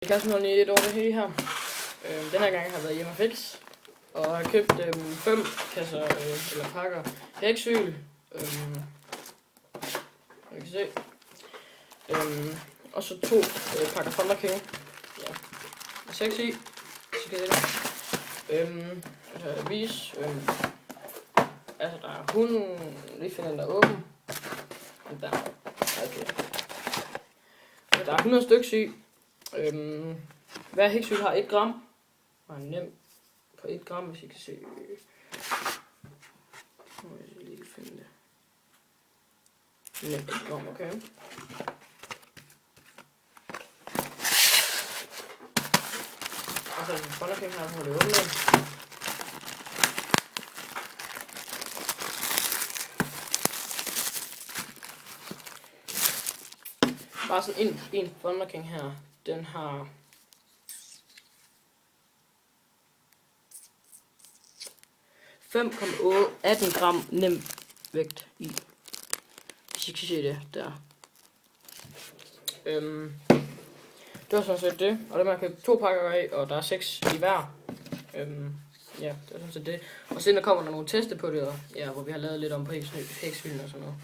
Jeg kan simpelthen lige et over det hele her. Den her gang har jeg været hjemme og fix. Og har købt 5 kasser, eller pakker hæksyl. Jeg kan se. Og så 2 pakker Thunder King. Ja. 6 i. Så kan jeg det. Vise. Altså der er hunden. Lige finde den der åben. Der. Okay. Der er 100 stykker i. Hver hæksyl har 1 gram. Og en nem på 1 gram, hvis I kan se. Nu må jeg lige finde det. Nemt 1 gram, okay. Og så er det en Thunder King her, hvor det åbner. Bare sådan en Thunder King her, den har 5,18 gram nem vægt i. Hvis I kan se det der. Det var sådan set det. Og der man kan 2 pakker af, og der er 6 i hver. Ja, det var sådan set det. Og så der kommer der nogle teste på det, og, ja, hvor vi har lavet lidt om på hæksylen og sådan noget.